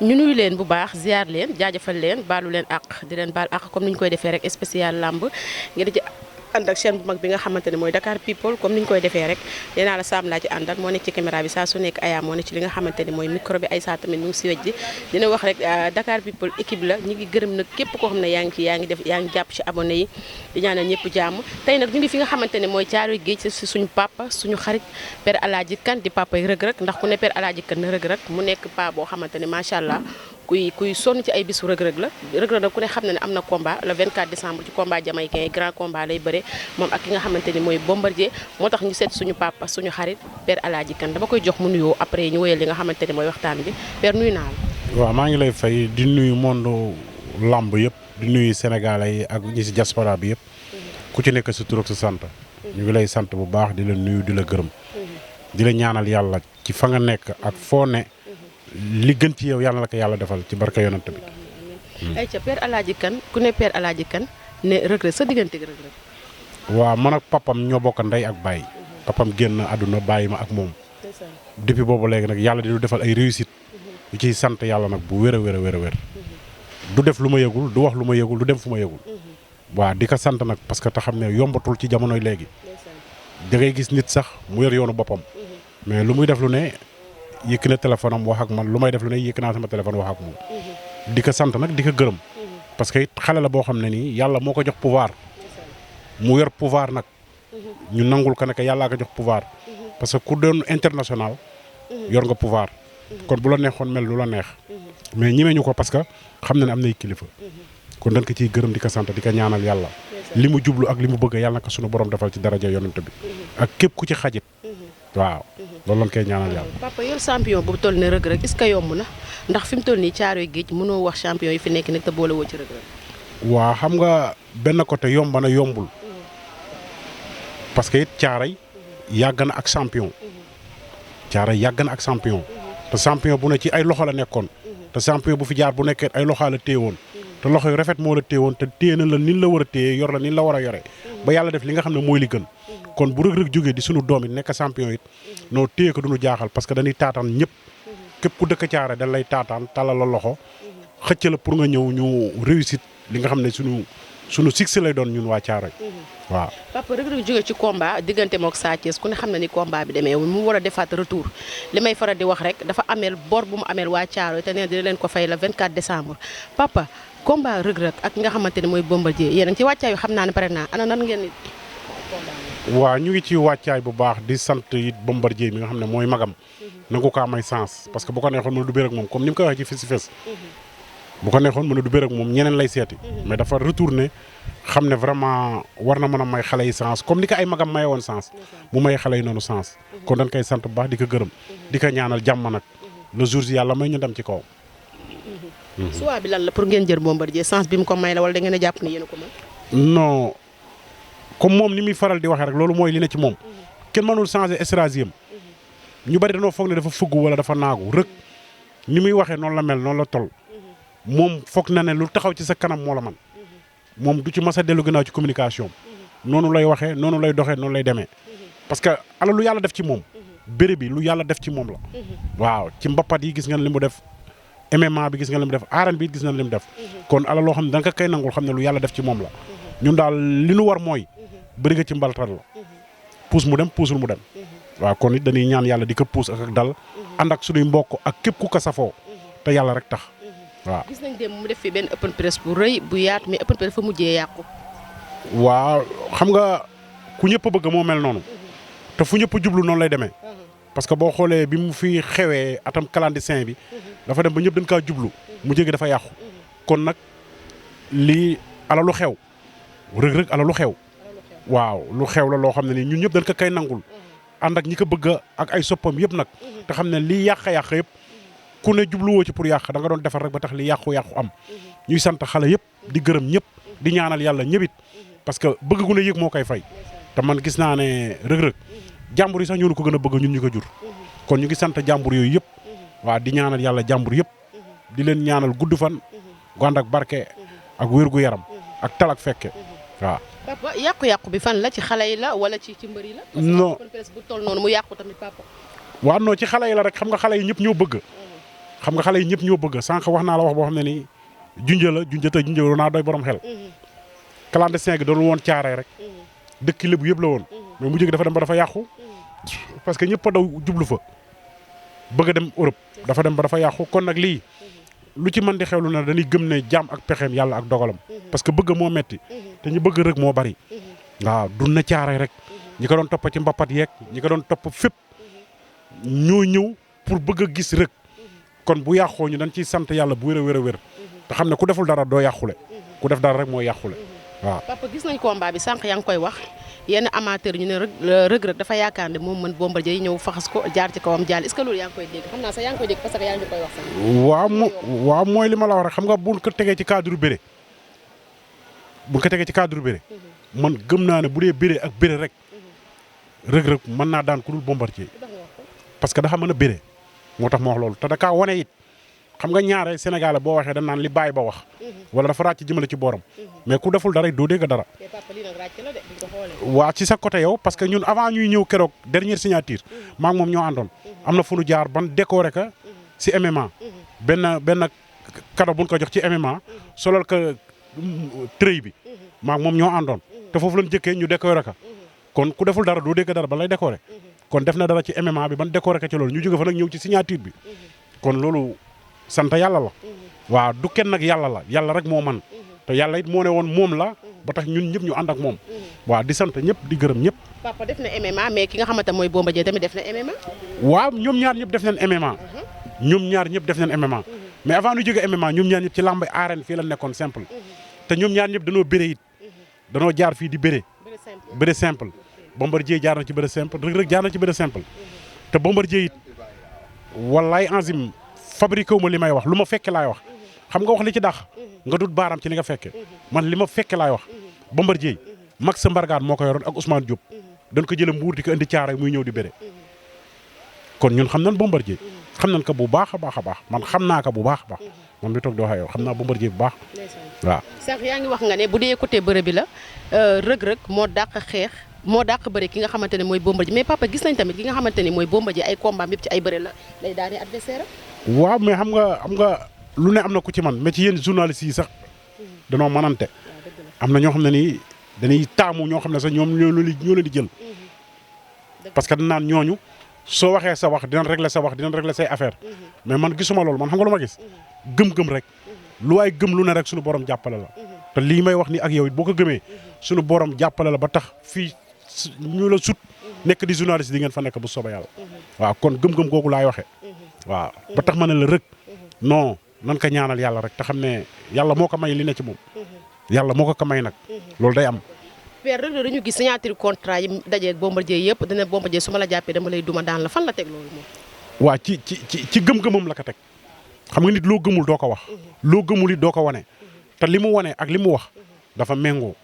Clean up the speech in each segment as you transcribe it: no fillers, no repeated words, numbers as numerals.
ñu nuyu leen bu baax ziar leen jaajëfal leen baalu leen àq di leen baal àq comme ni ñu koy defee rek spécial lamb ngeen di ci ànd ak chaîne bu mag bi nga xamante ne mooy Dakar People comme ni ñu koy defee rek nee naa la Sam laa ci àndal moo nekk ci caméra bi saa su nekk Aya moo nekk ci li nga xamante ne mooy micro bi ay saa tamit mu ngi si wéj ji dina wax rek Dakar People équipe la ñu ngi gërëm nag képp koo xam ne yaa ngi jàpp ci abonné yi di ñaanal ñëpp jàmm tey nag ñu ngi fi nga xamante ne mooy Caaroy Géej si suñu papa suñu xarit Père Aladji Kane di papa yi Reug ndax ku ne Père Aladji Kane na Reug mu nekk pa boo xamante ne macha allah kuy sonn ci ay bisu Reug la Reug nag ku ne xam na ne am na combat le 24 décembre ci combat jamaïcain grand combat lay bëre moom ak ki nga xamante ni mooy Bombardier moo tax ñu seet suñu papa suñu xarit Père Aladji Kane dama koy jox mu nuyoo après ñu wéyal li nga xamante ni mooy waxtaan bi Père nuyu naa la. waaw maa ngi lay fay di nuyu monde lamb yëpp di nuyu sénégalais yi ak ñi si diaspora bi yëpp ku ci nekk sa tur ak sa sant ñu ngi lay sant bu baax di la nuyu di la gërëm di la ñaanal yàlla ci fa nga nekk ak foo ne li gën ci yow yàlla la ko yàlla defal ci barka yonent bi. ayca Père Aladji Kane ku ne Père Aladji Kane ne Reug sa diggante ak Reug. waaw man ak papam ñoo bokk ndey ak baay papam génn àdduna bàyyi ma ak moom depuis boobu léegi nag yàlla di defal ay réussite yu ciy sant yàlla nag bu wér a wér a wér a wér du def lu ma yëgul du wax lu ma yëgul du dem fu ma yëgul waaw di ko sant nag parce que te xam ne yombatul ci jamonoy léegi da ngay gis nit sax mu yor yoonu boppam mais lu muy def lu ne yëkk na téléphone am wax ak man lu may def lu ne yëkk naa sama téléphone wax ak moom di ko sant nag di ko gërëm parce que it xale la boo xam ne nii yàlla moo ko jox pouvoir mu yor pouvoir nag ñu nangul ko ne que yàllaa ko jox pouvoir parce que ku doon international yor nga pouvoir kon bu la neexoon mel lu la neex mais ñemeñu ko parce que xam na ne am nay kilifa kon dañ ko ciy gërëm di ko sant di ko ñaanal yàlla li mu jublu ak li mu bëgg yàlla na ko sunu borom defal ci daraja yonent bi ak képp ku ci xajit waaw loolu lañ koy ñaanal yàlla. papa yor champion bu toll ne Reug est-ce que yomb na ndax fi mu toll nii Caaroy Géej mënoo wax champion yi fi nekk nag te boole woo ci Reug. waaw xam nga benn côté yomb na yombul parce que it Caaroy yàgg na ak champion Caaroy yàgg na ak champion te champion bu ne ci ay loxo la nekkoon te champion bu fi jaar bu nekkee ay loxo la téewoon te loxo yu rafet moo la téewoon te téye na la nin la war a téye yor la nin la war a yore ba yàlla def li nga xam ne mooy li gën kon bu Reug jógee di sunu doom it nekk champion it noo téye ko duñu jaaxal parce que dañuy taataan ñëpp képp ku dëkk Caaroy dañ lay taataan talal la loxo xëcc la pour nga ñëw ñu réussite li nga xam ne sunu succès lay doon ñun waa Caaroy waaw. papa Reug jógee ci combat diggante mook Sa Thiès ku ne xam na ni combat bi demee mu war a defaat retour li may faral di wax rek dafa ameel bor bu mu ameel waa Caaroy te nee dina leen ko fay le 24 décembre papa combat Reug ak nga xamante ne mooy Bombardier yéen a ngi ci wàccaay yu xam naa ne pare naa ana nan ngeen waaw ñu ngi ci wàccaay bu baax di sant it Bombardier mi nga xam ne mooy magam nangu kaa may sens parce que bu ko neexoon mën a du bëre ak moom comme ni mu koy waxee ci fes fes bu ko neexoon mën a du bëre ak moom ñeneen lay seeti mais dafa retourné xam ne vraiment war na mën a may xale yi sens comme ni ko ay magam maye woon sens mu may xale yi noonu sens kon dañ koy sant bu baax di ko gërëm di ko ñaanal jàmm nag le jour si yàlla may ñu dem ci kaw. soit bi lan la pour ngeen jël Bombardier sens bi mu ko may la wala da ngeen a jàpp ne yéen a ko mën. non comme moom ni muy faral di waxee rek loolu mooy li ne ci moom kenn mënul changer stratégie am ñu bari dañoo foog ne dafa fugg wala dafa naagu Reug ni muy waxee noonu la mel noonu la toll moom foog na ne lu taxaw ci sa kanam moo la man moom du ci mas a dellu gannaaw ci communication noonu lay waxee noonu lay doxee noonu lay demee parce que ala lu yàlla def ci moom béré bi lu yàlla def ci moom la waaw ci mbappat yi gis nga li mu def MMA bi gis nga li mu def arène bi gis nga li mu def kon ala loo xam ne da nga koy nangul xam ne lu yàlla def ci moom la ñun daal li nu war mooy bëri nga ci mbaltal la puus mu dem puusul mu dem waaw kon it dañuy ñaan yàlla di ko puus ak dal ànd ak suñuy mbokk ak képp ku ko safoo te yàlla rek tax waaw. gis nañ dem mu def fi benn open press bu rëy bu yaatu mais open press fa mujjee yàqu. waaw xam nga ku ñëpp bëgg moo mel noonu te fu ñëpp jublu noonu lay demee parce que boo xoolee bi mu fi xewee atam clandestin bi dafa dem ba ñëpp dañ kaa jublu mu jóge dafa yàqu kon nag lii ala lu xew Reug ala lu xew waaw lu xew la loo xam ne nii ñun ñëpp dañ ko kay nangul ànd ak ñi ko bëgg ak ay soppam yëpp nag te xam ne lii yàq yëpp ku ne jubluwoo ci pour yàq da nga doon defar rek ba tax li yàqu-yàqu am ñuy sant xale yëpp di gërëm ñëpp di ñaanal yàlla ñëbit parce que bëgg gu ne yëg moo koy fay te man gis naa ne Reug jàmbur yi sax ñoo ko gën a bëgg ñun ñu ko jur kon ñu ngi sant jàmbur yooyu yëpp waaw di ñaanal yàlla jàmbur yëpp di leen ñaanal gudd fan gu ànd ak barke ak wér gu yaram ak tal ak fekke waaw. papa yàqu-yàqu bi fan la ci xale yi la wala ci mbër yi la. non parce que bu toll noonu mu yàqu tamit papa. waaw non ci xale yi la rek xam nga xale yi ñëpp ñoo bëgg xam nga xale yi ñëpp ñoo bëgg sànq wax naa la wax boo xam ne nii junjë naa doy borom xel. clandestin gi doon woon caaree rek. dëkk lébu yëpp la woon. mais mujj gi dafa dem ba dafa yàqu. parce que ñëpp a daw jublu fa. bëgg a dem Europe dafa dem ba dafa yàqu kon nag lii lu ci mën di xewlu na dañuy gëm ne jaam ak pexeem yàlla ak dogalam. parce que bëgg moo metti te ñu bëgg rek moo bari. waaw dun na caaree rek. ñi ko doon topp ci mbapat yeeg ñi ko doon topp fépp ñoo ñëw pour bëgg a gis rek. kon bu yàqoo ñu dañ ciy sant yàlla bu wér a wér te xam ne ku deful dara doo yàqule ku def dara rek mooy yàqule waaw. papa gis nañ combat bi sànq yaa ngi koy wax yenn amateur ñu ne Reug dafa yaakaar ne moom mën Bombardier yi ñëw faxas ko jaar ci kawam jàll est-ce que loolu yaa ngi koy dégg xam naa sax yaa ngi koy dégg parce que yaa ngi koy wax sax. waaw mooy li ma la wax rek xam nga buñ ko tegee ci cadre bëre man gëm naa ne bu dee bëre ak bëre rek Reug mën naa daan ku dul Bombardier parce que dafa mën a bëre moo tax ma wax loolu te da kaa wane it xam nga ñaare Sénégal boo waxee dañ naan li bàyyi ba wax wala dafa ràcc jëmale ci booram mais ku deful dara doo dégg dara. waa ci sa côté yow parce que ñun avant ñuy ñëw keroog dernière signature maa ngi moom ñoo àndoon am na fu nu jaar ban décoré ka si MMA benn cadeau bu ñu ko jox ci MMA solal ka trëy bi maa ngi moom ñoo àndoon te foofu lañ jëkkee ñu décoré ka kon ku deful dara doo dégg dara ba lay décoré kon def na dara ci MMA bi ban décoré ka ci loolu ñu jóge fa nag ñëw ci signature bi kon loolu sant yàlla la waaw du kenn nag yàlla rek moo man te yàlla it moo ne woon moom la ba tax ñun ñëpp ñu ànd ak moom waaw di sant ñëpp di gërëm ñëpp. papa def na MMA mais ki nga xamante mooy Bombardier tamit def na MMA. waaw ñoom ñaar ñëpp def nañ MMA. mais avant ñu jóge MMA ñoom ñaar ñëpp ci lamb arène fii la nekkoon simple te ñoom ñaar ñëpp danoo bëre it danoo jaar fii di bëre simple Bombardier jaar na ci bëre simple Reug jaar na ci bëre simple te Bombardier it wallaay enzim fabriqué wu ma li may wax lu ma fekke laay wax xam nga wax li ci dax nga dut baaraam ci li nga fekke man li ma fekke laay wax Bombardier Max Mbargane moo ko yoroon ak Ousmane Diop dañ ko jëlee Mbuur di ko indi Caaroy muy ñëw di bëre kon ñun xam nañ Bombardier xam nañ ko bu baax a baax man xam naa ko bu baax a baax man mi toog di wax yow xam naa Bombardier bu baax waaw. sax yaa ngi wax nga ne bu dee côté bëre bi la Reug moo dàq xeex moo dàq bëre ki nga xamante ne mooy Bombardier mais papa gis nañ tamit ki nga xamante ne mooy Bombardier ay combat yëpp ci ay bëre la lay daane adversaire waaw mais xam nga lu ne am na ku ci man mais ci yéen journalistes yi sax danoo mënante am na ñoo xam ne nii dañuy taamu ñoo xam ne sax ñoom ñoo leen di jël parce que danaan ñooñu soo waxee sa wax dinañ régler sa wax dinañ régler say affaire mais man gisuma loolu man xam nga lu ma gis gëm-gëm rek lu waay gëm lu ne rek suñu borom jàppale la te lii may wax ni ak yow it boo ko gëmee suñu borom jàppale la ba tax fii ñu la sut nekk di journaliste di ngeen fa nekk bu soobee yàlla waaw kon gëm-gëm googu laay waxee waaw ba tax ma ne la Reug non nan ko ñaanal yàlla rek te xam ne yàlla moo ko may li ne ci moom yàlla moo ko may nag loolu day am. père Reug dañu gis signature contrat yi dajeeg Bombardier yëpp dana Bombardier su ma la jàppee dama lay duma daan la fan la teg loolu moom. waa ci gëm-gëmam la ko teg xam nga nit loo gëmul doo ko wax loo gëmul it doo ko wane te li mu wane ak li mu wax dafa méngoo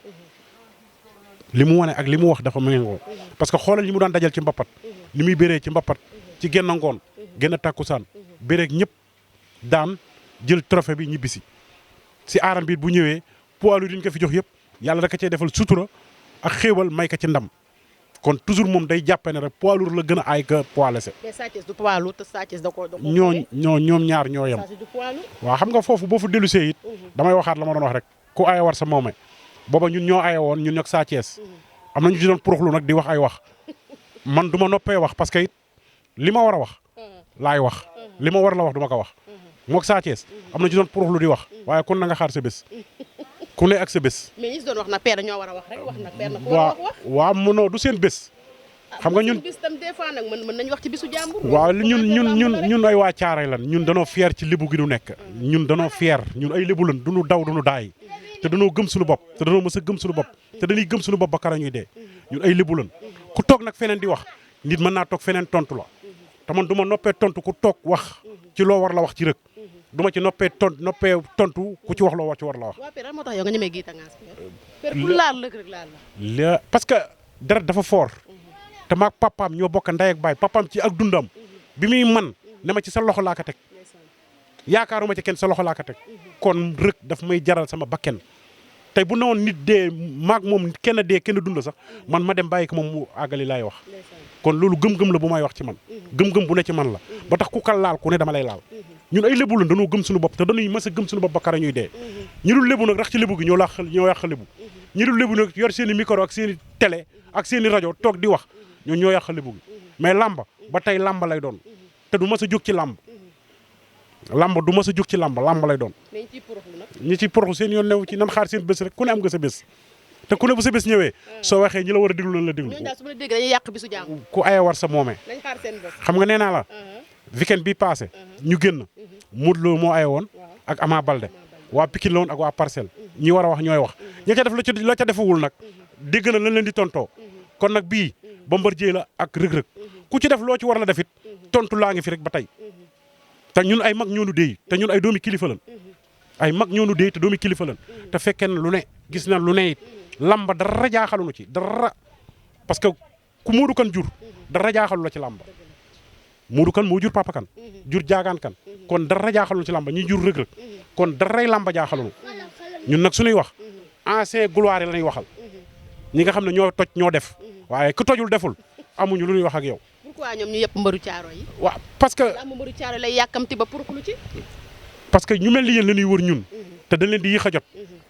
dafa méngoo parce que xoolal li mu daan dajal ci mbapat li muy béree ci mbapat ci genn ngoon genn tàkkusaan béreeg ñëpp daan jël trophée bi ñibbisi si aaram bi bu ñëwee poids lu diñ ko fi jox yëpp yàlla da ko cee defal sutura ak xéewal may ko ci ndam kon toujours moom day jàppe ne rek poids lourd la gën a aay que poids léger. mais Sa Thiès du poids lourd te Sa Thiès da ko ñoom ñaar ñoo yem. waaw xam nga foofu boo fa dellusee it damay waxaat la ma doon wax rek ku aaye war sa moome booba ñun ñoo aaye woon ñun ñoo Sa Thiès am na ñu ci doon puruxlu nag di wax ay wax man du ma noppee wax parce que it li ma war a wax laay wax li ma war la wax du ma ko wax moog Sa Thiès am na ci doon puruxlu di wax waaye kon na nga xaar sa bés ku ne ak sa bés. mais ñi si doon wax nag père ñoo war a wax rek wax nag père nag. waaw mënoo du seen bés. xam nga ñun bis tam des fois nag mën nañ wax ci bisu jàmbur. waaw ñun ay waa Caaroy lan ñun danoo fier ci lébu gi nu nekk ñun danoo fier ñun ay lébu lan duñu daw duñu daay te danoo gëm suñu bopp te danoo mës a gëm suñu bopp te dañuy gëm suñu bopp ba kara ñuy dee ñun ay lébu lan ku toog nag feneen di wax nit mën naa toog feneen tontu la te man du ma noppee tontu ku toog wax ci loo war la wax ci Reug du ma ci noppee tontu ku ci wax loo war la wax. waaw père moo tax yow nga ñemee Guy Tangaas père ku laal Reug laal la. parce que dara dafa fort te maag papaam ñoo bokk ndey ak baay papaam ci ak dundam bi muy man ne ma ci sa loxo laa ko teg yaakaaruma ci kenn sa loxo laa ko teg kon Reug daf may jaral sama bakken tey bu newoon nit dee maag moom kenn dee kenn dund sax man ma dem bàyyi ko moom mu àggali laay wax kon loolu gëm-gëm la bu may wax ci man gëm-gëm bu ne ci man la ba tax ku kal laal ku ne dama lay laal ñun ay lébu la dañoo gëm suñu bopp te dañuy mës a gëm suñu bopp ba kara ñuy dee ñi dul lébu nag rax ci lébu gi ñoo yàq lébu ñi dul lébu nag yor seen i micro ak seen i télé ak seen i rajo toog di wax ñoo yàq lébu gi mais lamba ba tey lamba lay doon te du mës a jóg ci lamba du mës a jóg ci lamba lay doon ñi ci poroxlu seen yoon new ci nan xaar seen bés rek ku ne am nga sa bés te ku ne bu sa bés ñëwee soo waxee ñi la war a déglu nañ la déglu ku aye war sa moomee xam nga nee naa la weekend bi passé ñu génn Modou Lo moo aye woon ak Ama Baldé waa Pikine la woon ak waa Parcelles ñi war a wax ñooy wax ña ca def la ca defawul nag dégg na lañ leen di tontoo kon nag bii Bombardier la ak Reug Reug ku ci def loo ci war la defit tontu laa ngi fi rek ba tey te ñun ay mag ñoonu déy te ñun ay doomi kilifa lan ay mag ñoonu déy te doomi kilifa lan te fekkee na lu ne gis na lu ne it lamba dara jaaxaluñu ci dara parce que ku Modou Kane jur dara jaaxalu la ci lamba Modou Kane moo jur Papa Kane jur Jaagaan Kane kon dara jaaxaluñu ci lamba ñi jur Reug Reug kon daray lamba jaaxaluñu ñun nag suñuy wax ancien gloire yi la ñuy waxal ñi nga xam ne ñoo toj ñoo def waaye ku tojul deful amuñu lu ñuy wax ak yow. pourquoi ñoom ñu yëpp mbaru caaro yi. waaw parce que mbaru caaro lay yàkkamti ba pour lu ci. parce que ñu mel ni yéen la ñuy wër ñun te dañ leen di yéex a jot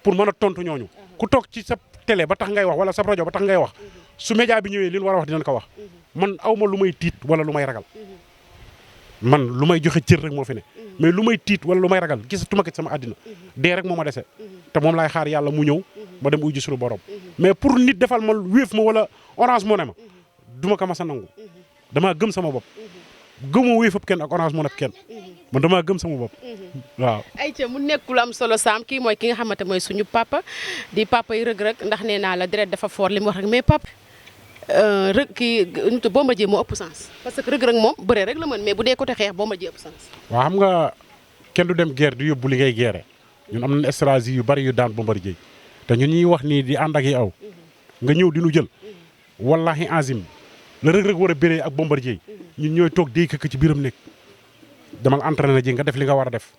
pour mën a tontu ñooñu ku toog ci sa télé ba tax ngay wax wala sa rajo ba tax ngay wax su média bi ñëwee li ñu war a wax dinañ ko wax man awma lu may tiit wala lu may ragal man lu may joxe cër rek moo fi ne mais lu may tiit wala lu may ragal gisatuma ko ci sama àddina dee rek moo ma dese te moom laay xaar yàlla mu ñëw ma dem uji suñu borom mais pour nit defal ma wéef ma wala orange moo ne ma duma ko mas a nangu damaa gëm sama bopp gëmoo wéefab kenn ak orange moo nekk kenn man damaa gëm sama bopp waaw. ayca mu nekk lu am solo Sam kii mooy ki nga xamante mooy suñu papa di papa yi Reug Reug ndax nee naa la deret dafa fort li mu wax rek mais papa Reug kii nit Bombardier moo ëpp sens parce que Reug Reug moom bëre rek la mën mais bu dee côté xeex Bombardier ëpp sens. waaw xam nga kenn du dem guerre di yóbbu li ngay guerre ñun am nañ stratégie yu bari yu daan Bombardier te ñun ñuy wax nii di ànd ak yi aw nga ñëw di nu jël wallahi azim la Reug Reug war a béree ak Bombardier ñun ñooy toog di këkk ci biiram nekk demal entraîné ji nga def li nga war a def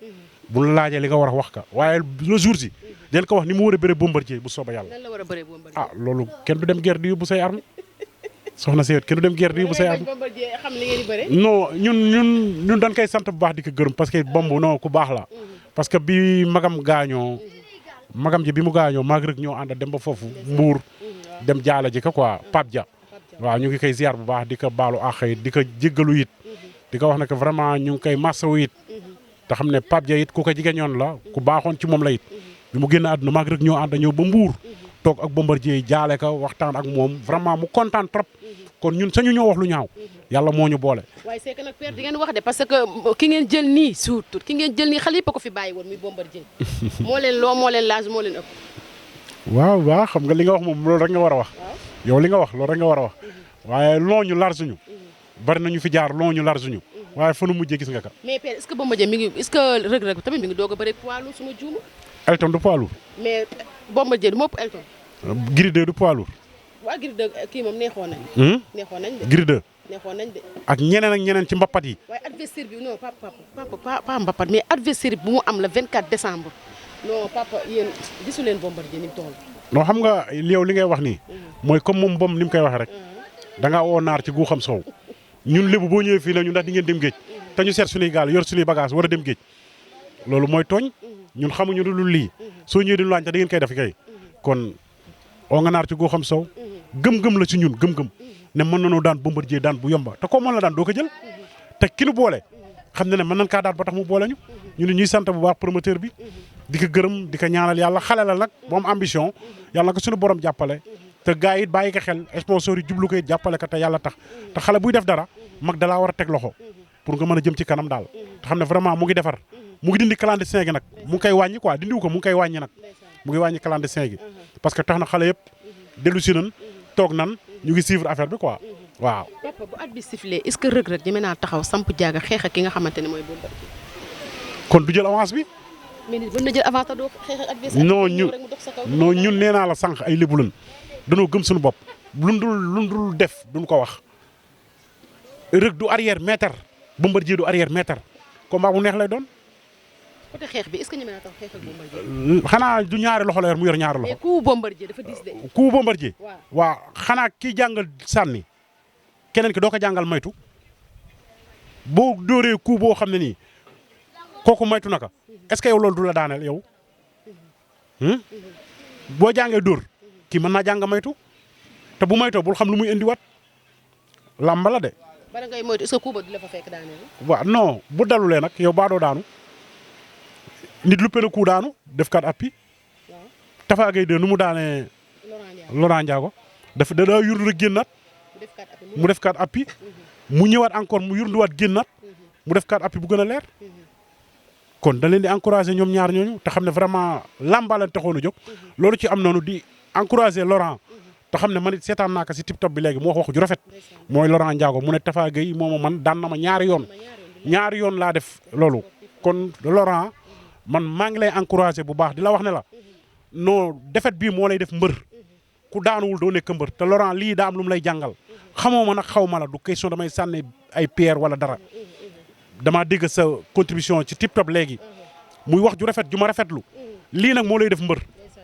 bu la laajee li nga war a wax ka waaye le jour si den ko wax ni mu war a béree Bombardier bu sooba yàlla. lan la war a bëree Bombardier. ah loolu kenn du dem guerre di yóbbu say arme soxna Seye kenn du dem guerre di yóbbu say arme xam li ngeen di bëre. non ñun dañ koy sant bu baax di ko gërëm parce que bomb non ku baax la parce que bi magam gaañoo magam ji bi mu gaañoo maag rek ñoo ànd dem ba foofu Mbuur dem jaala ji ko quoi Pape Dia waaw ñu ngi koy ziar bu baax di ko baalu àq it di ko jéggalu it di ko wax ne que vraiment ñu ngi koy massawu it te xam ne Pape Dia it ku ko jigéñoon la ku baaxoon ci moom la it bi mu génn àdduna maag rek ñoo ànd ñëw ba Mbuur toog ak Bombardier jaale ko waxtaan ak moom vraiment mu kontaan trop kon ñun sañu ñoo wax lu ñaaw yàlla moo ñu boole. waaye c'est que nag père di ngeen wax de parce que ki ngeen jël nii surtout ki ngeen jël nii xale yëpp a ko fi bàyyi woon muy Bombardier moo leen loo moo leen laaj moo leen ëpp. waaw xam nga li nga wax moom loolu rek nga war a wax. yow li nga wax loolu rek nga war a wax waaye loo ñu lar suñu bari nañu fi jaar loo ñu lar suñu waaye fa nu mujjee gis nga ka. mais père est-ce que Bombardier mi ngi est-ce que Reug Reug tamit mi ngi doog a bëri poids lourd suma juumu. Elton du poids lourd. mais Bombardier du moo ëpp Elton. Gris 2 du poids lourd. waa Gris 2 kii moom neexoon nañ. neexoon nañ de. Gris 2 neexoon nañ de. ak ñeneen ci mbappat yi. waaye adversaire bi non papa mbappat mais adversaire bu mu am le 24 décembre non papa yéen gisu leen Bombardier ni mu toll. non xam nga yow li ngay wax nii. mooy comme moom bom ni mu koy waxee rek. da ngaa woo naar ci guuxam soow ñun lébu boo ñëwee fii la ñu ndax di ngeen dem géej te ñu seet suñuy gaal yor suñuy bagage war a dem géej loolu mooy tooñ ñun xamuñu lu lii soo ñëwee di lu laaj te da ngeen koy def kay kon oo nga naar ci guuxam soow gëm-gëm la ci ñun gëm-gëm ne mën nañoo daan Bombardier daan bu yomba te ko mën la daan doo ko jël te ki nu boole xam na ne mën nañ kaa daan ba tax mu boole ñu ne ñuy sant bu baax promoteur bi di ko gërëm di ko ñaanal yàlla xale la nag moom ambition yàlla na ko suñu borom jàppale te gars yi it bàyyi ko xel sponsor yi jublu ko it jàppale ko te yàlla tax te xale buy def dara mag dalaa war a teg loxo pour nga mën a jëm ci kanam daal te xam ne vraiment mu ngi defar mu ngi dindi clandestin gi nag mu ngi koy wàññi quoi dindiwu ko mu ngi koy wàññi nag mu ngi wàññi clandestin gi parce que tax na xale yëpp dellu si nan toog nan ñu ngi suivre affaire bi quoi waaw. papa bu at bi sifflé est-ce que Reug Reug ñeme naa taxaw samp jaaga xeex ak ki nga xamante ne mooy Bombardier. kon du jël avance bi. mais nit mën na jël avance te doo xeex ak adversaire. non ñun nee naa la sànq ay lébu lan danoo gëm suñu bopp luñ dul def duñ ko wax Reug du arrière mètre Bombardier du arrière mètre combat bu neex lay doon. côté xeex bi est-ce que ñeme naa taxaw xeex ak Bombardier. xanaa du ñaari loxo la yor mu yor ñaari loxo. mais coup Bombardier dafa diis de. coup Bombardier. waaw xanaa kii jàngal sànni keneen ki doo ko jàngal maytu boo dóoree coup boo xam ne nii kooku maytu naka est-ce que yow loolu du la daaneel yow boo jàngee dóor kii mën naa jàng maytu te bu maytoo bul xam lu muy indiwaat làmb la de. bala ngay moytu est-ce que kuuba du la fa fekk daaneel. waaw non bu dalulee nag yow baa doo daanu nit lu pene ku daanu def kat appi Tafa Gueye de nu mu daanee Laurent Ndiago dafa da daa yurdu rek génnaat mu def kat appi mu ñëwaat encore mu yurduwaat génnaat mu def kat appi bu gën a leer kon da leen di encourager ñoom ñaar ñooñu te xam ne vraiment làmba leen taxoon a jóg loolu ci am noonu di encourager Laurent te xam ne man it seetaan naa ko si TikTok bi léegi mu wax ju rafet mooy Laurent Ndiago mu ne Tafa Gueye mooma man daan na ma ñaari yoon laa def loolu kon Laurent man maa ngi lay encourager bu baax di la wax ne la non defet bii moo lay def mbër ku daanuwul doo nekk mbër te Laurent lii daa am lu mu lay jàngal xamoo ma nag xaw ma la du question damay sànni ay pierre wala dara damaa dégg sa contribution ci TikTok léegi muy wax ju rafet ju ma rafetlu lii nag moo lay def mbër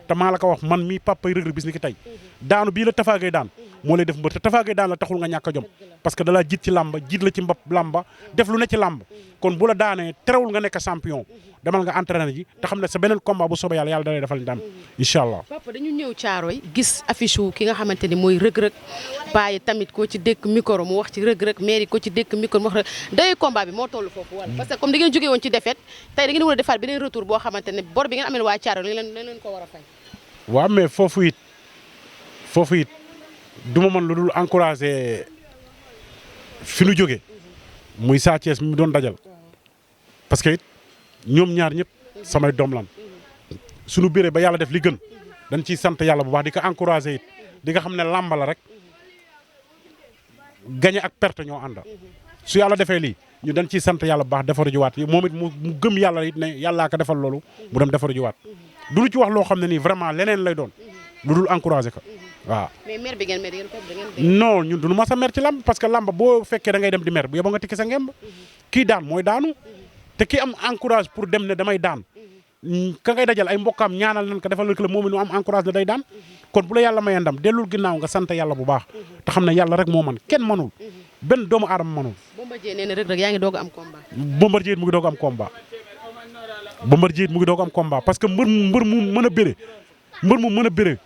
te maa la ko wax man mii papa Reug Reug bis ni ki tey daanu bii la Tafa Gueye daan moo lay def mbër te Tafa Gueye daan la taxul nga ñàkk a jom parce que da laa jiit ci làmba jiit la ci mbap làmba def lu ne ci làmb kon bu la daanee terewul nga nekk champion demal nga entraîné ji te xam ne sa beneen combat bu soobee yàlla da lay defal ndam incha allah. papa dañu ñëw Caaroy gis affiche wu ki nga xamante ni mooy Reug Reug bàyyi tamit ko ci dëkk micro mu wax ci Reug Reug mairie ko ci dëkk micro mu wax rek day combat bi moo toll foofu wala parce que comme da ngeen jógee woon ci défaite tey da ngeen war a defaat beneen retour boo xamante ne bor bi ngeen amee waa Caaroy leen ko war a fay. waaw mais foofu it du ma mën lu dul encourager fi nu jógee muy Sa Thiès mi doon dajal parce que it ñoom ñaar ñëpp samay doom lan suñu béré ba yàlla def li gën dañ ciy sant yàlla bu baax di ko encourager it di nga xam ne làmba la rek gagné ak perte ñoo ànda su yàlla defee lii ñu dañ ciy sant yàlla bu baax defaru jiwaat moom it mu gëm yàlla it ne yàllaa ko defal loolu mu dem defaru jiwaat du lu ci wax loo xam ne nii vraiment leneen lay doon lu dul encourager ko waaw. mais mer bi ngeen mer yéen da ngeen non ñun du nu mas a mer ci lamb parce que lamb boo fekkee da ngay dem di mer bu yeboo nga tikki sa ngemb kii daan mooy daanu te kii am encourage pour dem ne damay daan ka ngay dajal ay mbokkaam ñaanal nañ ko defal la moom nu am encourage ne day daan kon bu la yàlla mayee ndam dellul ginnaaw nga sant yàlla bu baax te xam ne yàlla rek moo man kenn manul benn doomu aadama manul. Bombardier nee na Reug Reug yaa ngi doog a am combat. Bombardier mu ngi doog a am combat. Bombardier mu ngi doog a am combat parce que mbër mu mën a bëre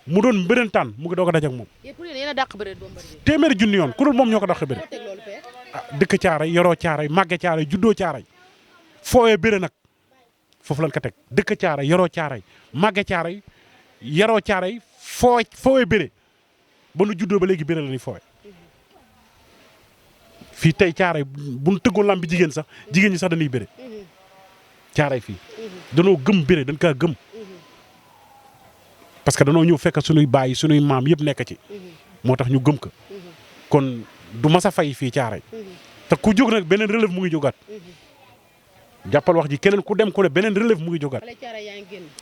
mu doon mbërëntaan mu ngi doog a daje ak moom. yéen a dàq bëre Bombardier. téeméeri junni yoon ku dul moom ñoo ko dàq bëre. dëkk caaray yoroo caaray màgge caaray juddoo caaray fooyee bëre nag foofu lañ ko teg dëkk caaray yoroo caaray màgge caaray yaroo caaray fooyee bëre ba nu juddoo ba léegi bëre la ñuy fooyee. fii tey caaray bu nu tëggoon lamb bi jigéen ñi sax dañuy bëre caaray fii danoo gëm bëre dañ kaa gëm. parce que danoo ñëw fekk sunuy baay sunuy maam yëpp nekk ci moo tax ñu gëm ko kon du mas a fay fii caaray te ku jóg nag beneen relève mu ngi jógaat jàppal wax ji keneen ku dem ku ne beneen relève mu ngi jógaat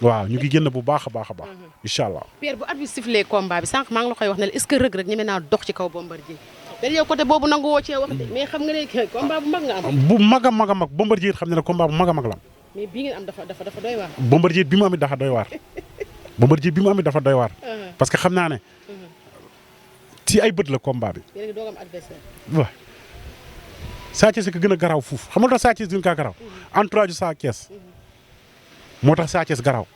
waaw ñu ngi génn bu baax a baax a baax incha allah. Pierre bu at bi sifflé combat bi sànq maa ngi la koy wax ne est-ce que Reug Reug ñeme naa dox ci kaw Bombardier te yow côté boobu nangu woo cee wax de mais xam nga ne combat bu mag nga am. bu mag a mag a mag Bombardier xam ne ne combat bu mag a mag la am. mais bii ngeen am dafa doy waar. Bombardier bi mu am dafa doy waar. Bombardier bi mu am dafa doy waar. parce que xam naa ne. ci ay bët la combat bi. yéen a ngi doog am adversaire. waaw Sa Thiès ko gën a garaaw fuuf xam nga tax Sa Thiès gën kaa garaaw. entourage Sa Thiès. moo tax Sa Thiès garaaw.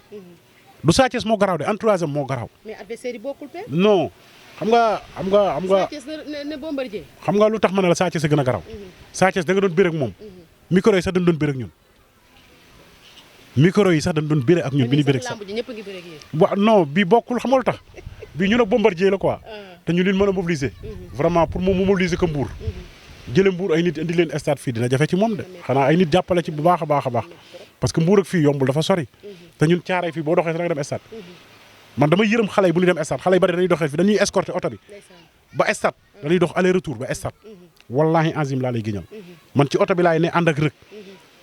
du Sa Thiès moo garaaw de entourage am moo garaaw. mais adversaire yi bokkul pe. non xam nga. Sa Thiès ne Bombardier. xam nga lu tax ma ne la Sa Thiès a gën a garaaw. Sa Thiès da nga doon bëre ak moom. micro yi sax dañ doon bëre ak ñun. micro yi sax dañ doon bëre ak ñun bi ñu bëre ak sax waaw non bii bokkul xam nga lu tax bii ñun ak Bombardier la quoi te ñu leen mën a mobiliser vraiment pour mu mobiliser ko Mbour jële Mbour ay nit indi leen stade fii dina jafe ci moom de xanaa ay nit jàppale ci bu baax a baax a baax parce que Mbour ak fii yombul dafa sori te ñun caaray fii boo doxee sax nga dem stade man dama yërëm xale yi bu ñu dem stade xale yi bari dañuy doxee fii dañuy escorter oto bi ba stade dañuy dox aller retour ba stade wallahi azim laa lay géñal man ci oto bi laay ne ànd ak Reug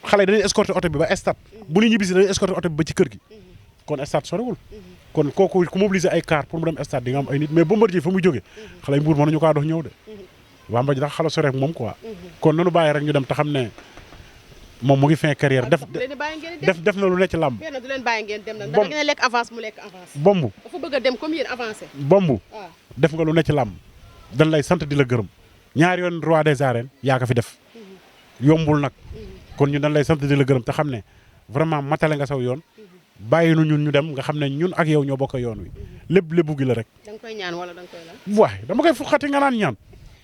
xale yi dañuy escorter oto bi ba stade bu ñu ñibbisi dañuy escorter oto bi ba ci kër gi kon stade sorewul kon kooku ku mobiliser ay car pour mu dem stade di nga am ay nit mais Bombardier fa muy jógee xale yi Mbuur mënuñu kaa dox ñëw de lamba ji dax xala sore ak moom quoi kon nanu bàyyi rek ñu dem te xam ne moom mu ngi fin carrière def na lu nekk ci làmb du leen bàyyi ngeen dem nag da ngeen lekk avance mu lekk avance bomb dafa bëgg a dem comme yéen avancé bomb def nga lu nekk ci làmb dañ lay sant di la gërëm ñaari yoon roi des arènes yaa ko fi def yombul nag kon ñun dañ lay sant di la gërëm te xam ne vraiment matale nga saw yoon bàyyi nu ñun ñu dem nga xam ne ñun ak yow ñoo bokk yoon wi lépp lébu gi la rek. da nga koy ñaan wala da nga koy lan. waaye dama koy fuxati nga naan ñaan.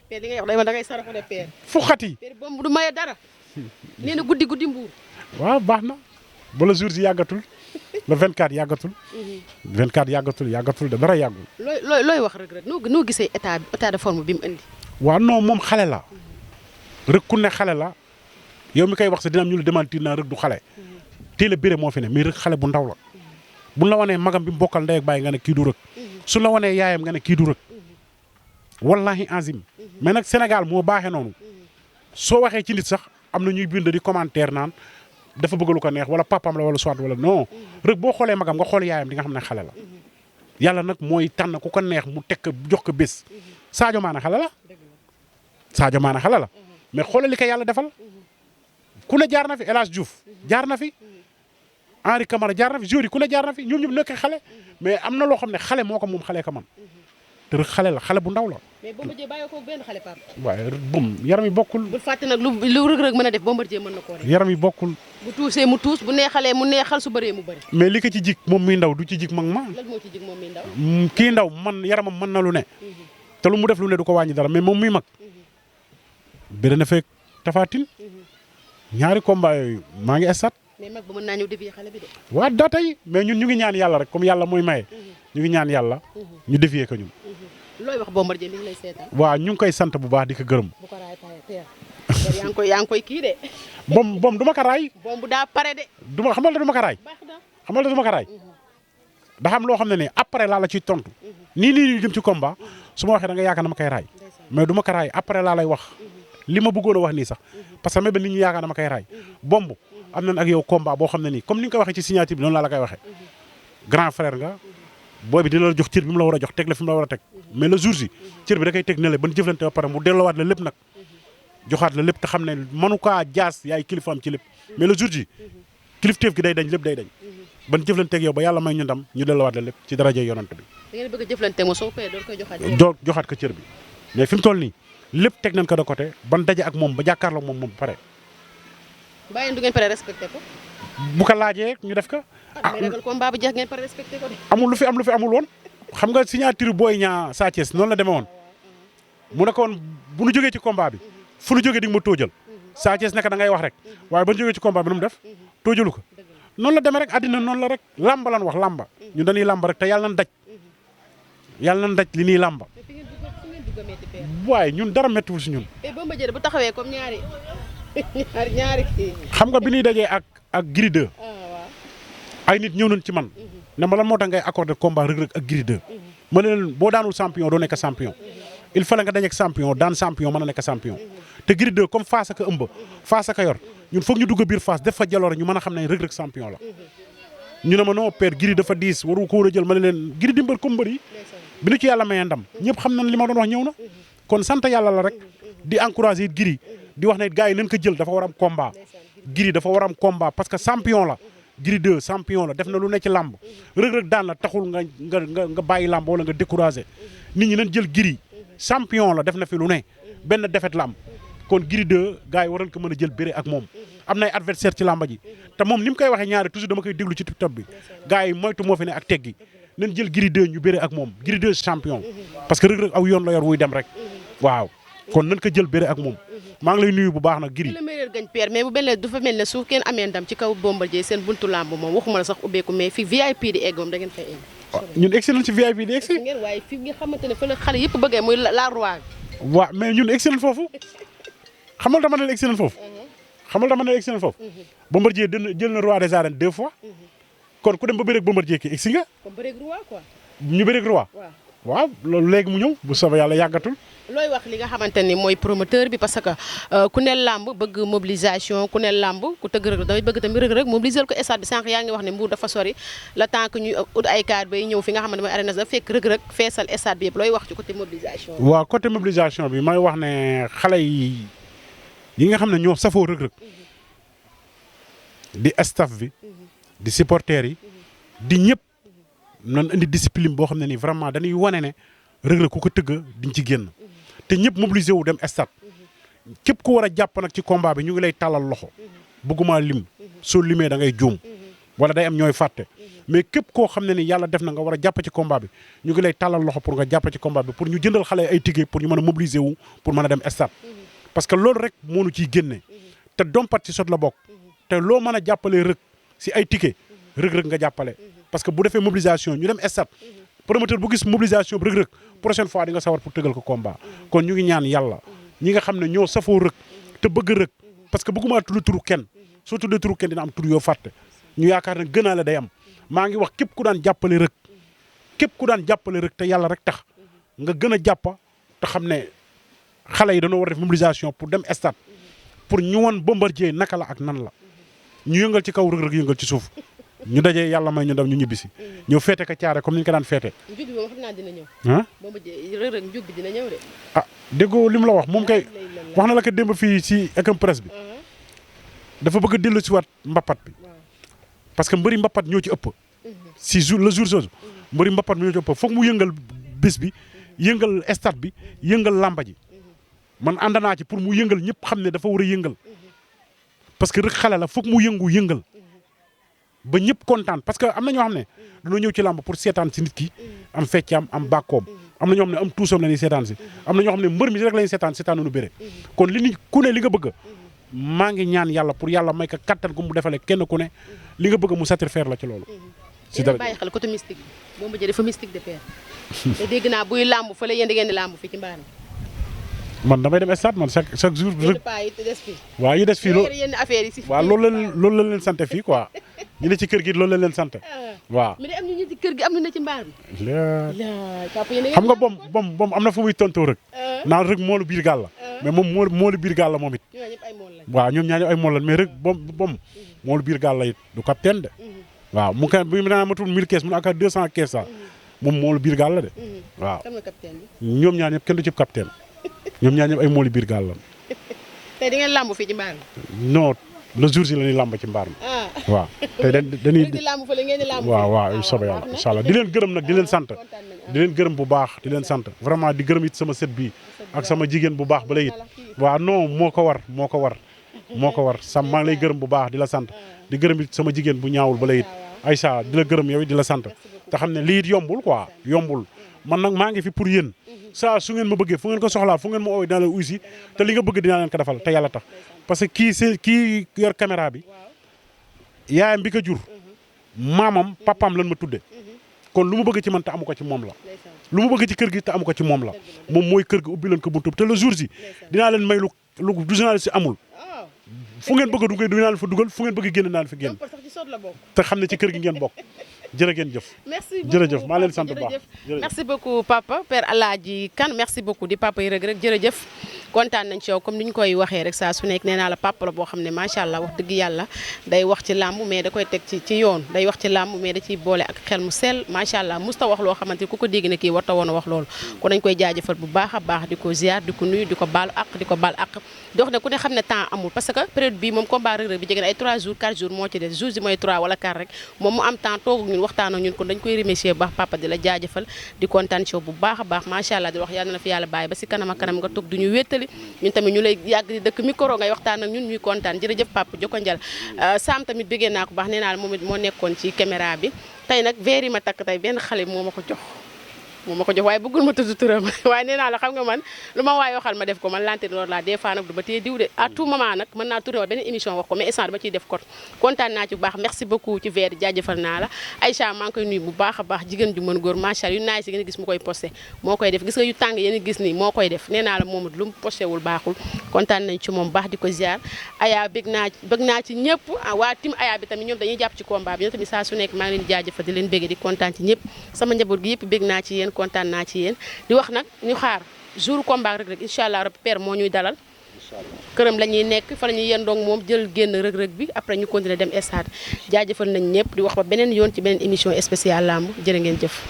père li ngay wax day ma da ngay saraxu de père. fuxati. père boobu du maye dara. nee na guddi mbuur. waaw baax na ba le jour si yàggatul le 24 yàggatul. 24 yàggatul de dara yàggul. looy wax Reug Reug noo gisee état de forme bi mu indi. waaw non moom xale la. Reug ku ne xale la yow mi koy wax sa dina am ñu la démentir naa Reug du xale. teel a béré moo fi ne mais Reug xale bu ndaw la. buñ la wanee magam bi mu bokkal ndey ak bàyyi nga ne kii du Reug. suñ la wanee yaayam nga ne kii du Reug. wallahi azim mais nag Sénégal moo baaxee noonu. soo waxee ci nit sax am na ñuy bind di commentaire naan dafa bëgg lu ko neex wala papam la wala soit wala non Reug boo xoolee magam nga xool yaayam di nga xam ne xale la. yàlla nag mooy tànn ku ko neex mu teg ko jox ko bés. Sadio Mané xale la. Sadio Mané xale la. mais xoolal li ko yàlla defal. ku ne jaar na fi El Hadj Diouf jaar na fi. Henri Camara jaar na fi Jori ku ne jaar na fi ñoom ñëpp nekk xale. mais am na loo xam ne xale moo ko moom xale ka man. te Reug xale la xale bu ndaw la. mais Bombardier bàyyi ko benn xale Pape. waaye bum yaram yi bokkul. bul fàtte nag lu Reug Reug mën a def Bombardier mën na koo def. yaram yi bokkul. bu tuusee mu tuus bu neexalee mu neexal su bëree mu bëri. mais li ko ci jig moom muy ndaw du ci jig mag ma. lan moo ci jig moom muy ndaw. kii ndaw man yaramam mën na lu ne. te lu mu def lu ne du ko wàññi dara mais moom muy mag. bëri na fekk Tapha Tine. ñaari combat yooyu maa ngi estat. mais mag ba mën naa ñëw défier xale bi de. waaw daa tey mais ñun ñu ngi ñaan yàlla rek comme yàlla mooy maye. ñu ngi ñaan yàlla. ñu défier ko ñun. looy wax Bombardier mi ngi lay seetaan. waaw ñu ngi koy sant bu baax di ko gërëm. bu ko raay pare yaa ngi koy kii de. bom du ma ko raay. bom bu daa pare de. du ma xamal du ma ko raay. xamal du ma ko raay. da xam loo xam ne nii après laa la ciy tontu. nii ñu jëm ci combat su ma waxee da nga yaakaar na ma koy raay. mais du ma ko raay après laa lay wax. li ma bëggoon a wax nii sax parce que même nit ñi yaakaar na ma koy raay. bomb am nañ ak yow combat boo xam ne nii comme ni nga ko waxee ci signature bi noonu laa la koy waxee. grand frère nga. booy bi dina la jox cër bi mu la war a jox teg la fi mu la war a teg mais le jour si cër bi da koy teg ne la ban jëflante ba pare mu delloowaat la lépp nag joxaat la lépp te xam ne mënu kaa jaas yaay kilifaam ci lépp mais le jour ji kilifteef gi day dañ lépp day dañ ban jëflanteeg yow ba yàlla may ñu ndam ñu delloowaat la lépp ci daraja yonant bi. da ngeen bëgg a jëflante mo soo koy doon koy joxaat ko cër bi mais fi mu toll nii lépp teg nañ ko de côté ban daje ak moom ba jàkkaarloo moom ba pare. bàyyi du ngeen pare respecté ko. bu ko laajee ñu def ko. mais ragal combat bi jeex ngeen pare respecté ko de. amul lu fi amul woon xam nga signature Boy Niang Sa Thiès noonu la demee woon mu ne ko woon bu nu jógee ci combat bi fu nu jógee di nga ma tóojal Sa Thiès naka da ngay wax rek waaye ba nu jógee ci combat bi nu mu def tóojalu ko noonu la demee rek àddina noonu la rek lamba lan wax lamba ñun dañuy lamba rek te yàlla nañ daj li ñuy lamba waaye ñun dara méttiwul si ñun. Bombardier bu taxawee comme ñaari kii. xam nga bi ñuy dajee ak Gris 2 ay nit ñëw nañ ci man ne ma lan moo tax ngay accordé combat Reug Reug ak Gris 2 ma ne leen boo daanul champion doo nekk champion il fallait nga dajeek champion daan champion mën a nekk champion te Gris 2 comme Fass aka ëmb Fass aka yor ñun foog ñu dugg biir Fass def fa jaloore ñu mën a xam ne Reug Reug champion la ñu ne ma non père Gris dafa diis waru ko war a jël ma ne leen Gris di mbër comme mbër yi bi nu ci yàlla mayee ndam ñëpp xam nañ li ma doon wax ñëw na kon sant yàlla la rek di encouragé it Gris di wax ne gars yi nañ ko jël dafa war am combat Gris dafa war am combat parce que champion la Gris 2 champion la def na lu ne ci làmb Reug Reug daan la taxul nga bàyyi làmb wala nga découragé nit ñi nañ jël Gris champion la def na fi lu ne benn défaite la am kon Gris 2 gars yi waral ko mën a jël bëre ak moom am nay adversaire ci làmba ji te moom ni mu koy waxee ñaari toujours dama koy déglu ci TikTok bi gars yi moytu moo fi ne ak teggi nañ jël Gris 2 ñu bëre ak moom Gris 2 champion parce que Reug Reug aw yoon la yor wuy dem rek waaw kon nañ ko jël bëre ak moom maa ngi lay nuyu bu baax nag Gris. le meilleur gagne père mais bu benn dafa mel ne su kenn amee ndam ci kaw Bombardier seen buntu làmb moom waxuma la sax ubbeeku mais fi VIP di egg moom da ngeen fay egg. ñun excellent ci VIP di egsi. ngeen waaye fi nga xamante ne fa la xale yëpp bëggee muy la roi. waaw mais ñun excellent foofu xamal dama ne la excellent foofu. Bombardier jël na roi des arènes 2 fois. kon ku dem ba bëreeg Bombardier ki egsi nga. kon bëreeg roi quoi. ñu bëreeg roi. waaw loolu léegi mu ñëw bu soobee yàlla yàggatul. looy wax li nga xamante ni mooy promoteur bi parce que ku ne làmb bëgg mobilisation ku ne làmb ku tëgg Reug Reug damay bëgg tamit Reug Reug mobiliser ko stade bi sànq yaa ngi wax ne Mbour dafa sori le temps que ñuy ut ay kaar bay ñëw fi nga xamante mooy arène dafa fekk Reug Reug feesal stade bi yëpp looy wax ci côté mobilisation bi. waaw côté mobilisation bi may wax ne xale yi nga xam ne ñoo safoo Reug Reug di staff bi di supporters yi di ñëpp nan indi discipline boo xam ne nii vraiment dañuy wane ne Reug Reug ku ko tëgg diñ ci génn te ñëpp mobilisé wu dem stade képp ku war a jàpp nag ci combat bi ñu ngi lay tàllal loxo bëgguma lim soo limee da ngay juum wala day am ñooy fàtte mais képp koo xam ne ni yàlla def na nga war a jàpp ci combat bi ñu ngi lay tàllal loxo pour nga jàpp ci combat bi pour ñu jëndal xale ay ticket pour ñu mën a mobiliser wu pour mën a dem stade parce que loolu rek moo ñu ciy génne te dompat ci sot la bokk te loo mën a jàppalee Reug si ay ticket Reug nga jàppale parce que bu defee mobilisation ñu dem stade promoteur bu gis mobilisation bi Reug prochaine fois di nga sawar pour tëgal ko combat kon ñu ngi ñaan yàlla ñi nga xam ne ñoo safoo Reug te bëgg Reug parce que bëgguma tudd turu kenn soo tuddee turu kenn dina am tur yoo fàtte ñu yaakaar ne gënaale day am maa ngi wax képp ku daan jàppale Reug te yàlla rek tax nga gën a jàppa te xam ne xale yi dañoo war a def mobilisation pour dem stade pour ñu won Bombardier naka la ak nan la ñu yëngal ci kaw Reug yëngal ci suuf ñu dajee yàlla may ñu dem ñu ñibbisi ñëw feete ka caare comme ni ñu ko daan feete. njug bi moom xam naa dina ñëw. ah Bombardier Reug njug bi dina ñëw de. ah déggoo li mu la wax moom kay wax na la ko démb fii ci Ekem Presse bi dafa bëgg a dellu si waat mbapat bi parce que mbëri mbapat ñoo ci ëpp. si le jour soosu mbëri mbapat bi ñoo ci ëpp foog mu yëngal bés bi yëngal stade bi yëngal làmba ji man ànd naa ci pour mu yëngal ñëpp xam ne dafa war a yëngal parce que Reug xale la foog mu yëngal ba ñëpp kontaan parce que am na ñoo xam ne dañoo ñëw ci làmb pour seetaan si nit ki am feccaam am bàkkoom am na ñoo xam ne am tuusam la ñuy seetaan si am na ñoo xam ne mbër mi rek la ñuy seetaan nu bëre kon li ni ku ne li nga bëgg maa ngi ñaan yàlla pour yàlla may ko kattan gu mu defalee kenn ku ne li nga bëgg mu satisfaire la ci loolu. si dara bàyyi xel côté mystique bi Bombardier dafa mystique de père. te dégg naa buy làmb fële yéen da ngeen di làmb fii ci mbaar mi. man damay dem stade man chaque jour. waaw yi des fii waaw loolu la leen sant fii quoi ñu ne ci kër gi loolu la leen sant. waaw mais day am ñu ci kër gi am ñu ne ci mbaar mi. xam nga bom am na fu muy tontoo Reug. naan Reug moolu biir gaal la. mais moom moolu biir gaal la moom it. waaw ñoom ñaar ay mool lañ mais Reug bom moolu biir gaal la it du capitaine de. waaw mu kan bu ñu naan matul 1000 kees mu ak 200 kees sax moom moolu biir gaal la de. waaw ñoom ñaar ñëpp kenn du ci capitaine. ñoom ñaar ñëpp ay mooli biir gaal la. tey di ngeen làmb fii ci mbaar mi. non le jour si la ñuy làmb ci mbaar mi. waaw tey dañuy di làmb fële ngeen di làmb. waaw soobee yàlla incha allah di leen gërëm nag di leen sant. di leen gërëm bu baax di leen sant vraiment di gërëm it sama sët bii ak sama jigéen bu baax ba la it. waaw non moo ko war sam maa ngi lay gërëm bu baax di la sant di gërëm it sama jigéen bu ñaawul ba la it Aïcha di la gërëm yow it di la sant te xam ne lii it yombul quoi yombul man nag maa ngi fi pour yéen saa su ngeen ma bëggee fu ngeen ko soxlaa fu ngeen ma ooy dinaa la uy si te li nga bëgg dinaa leen ko defal te yàlla tax parce que kii yor caméra bi yaayam bi ko jur maamam papaam lan ma tudde kon lu mu bëgg ci man te amu ko ci moom la lu mu bëgg ci kër gi te amu ko ci moom la moom mooy kër gi ubbi leen ko buntu te le jour si dinaa leen may lu du journaliste amul fu ngeen bëgg a duggee dinaa leen fa dugal fu ngeen bëgg génn naa leen fa génn te xam ne ci kër gi ngeen bokk jërë ngeen jëf. merci beaucoup jërëjëf maa leen sant bu baax merci beaucoup papa père Alaaji Kane merci beaucoup di papa yi Reug jërëjëf kontaan nañ ci yow comme ni ñu koy waxee rek saa su nekk nee naa la papa la boo xam ne macha allah wax dëgg yàlla day wax ci làmb mais da koy teg ci yoon day wax ci làmb mais da ciy boole ak xel mu sell macha allah musta wax loo xamante ni ku ko dégg ne kii war ta woon a wax loolu kon dañ koy jaajëfal bu baax a baax di ko ziar di ko nuyu di ko baalu ak di ko baal ak di wax ne ku ne xam ne temps amul parce que période bi moom combat Reug bi jege na ay 3 jours 4 jours moo ci des jours yi mooy 3 wala 4 rek moom mu am temps toog ak ñun waxtaan ak ñun kon dañ koy remercier bu baax papa di la jaajëfal di kontaan ci yow bu baax a baax macha allah di wax yàlla na fi yàlla bàyyi ba si kanam ak kanam nga toog du ñu wéttali ñun tamit ñu lay yàgg di dëkk micro ngay waxtaan ak ñun ñuy kontaan jërëjëf papa joko njal Sam tamit bëggee naa ko baax nee naa la moom it moo nekkoon ci caméra bi tey nag verre yi ma takk tey benn xale moo ma ko jox waaye bëggul ma tudd turam waaye nee naa la xam nga man lu ma waay waxal ma def ko man lante loolu laa des fois nag du ma téye diw de à tout moment nag mën naa tourné wa beneen émission wax ko mais instant dama ciy def kot kontaan naa ci bu baax merci beaucoup ci verre jaajëfal naa la Aïcha maa ngi koy nuyu bu baax a baax jigéen ju mën góor macha Allah yu naay si ngeen gis mu koy posté moo koy def gis nga yu tàng yéen gis nii moo koy def nee naa la moom lu mu posté wul baaxul kontaan nañ ci moom baax di ko ziar Aya bëgg naa ci ñëpp waa tim Aya bi tamit ñoom dañuy jàpp ci combat bi ñoom tamit saa su nekk maa ngi leen jaajëfal di leen bëgg di kontaan ci ñëpp sama njaboot gi yëpp bëgg naa ci yéen kontaan naa ci yéen di wax nag ñu xaar jour combat Reug incha allah rab père moo ñuy dalal këram la ñuy nekk fa la ñuy yendoog moom jël génn Reug bi après ñu continuer dem stade jaajëfal nañ ñëpp di wax ba beneen yoon ci beneen émission spéciale lamb jërë ngeen jëf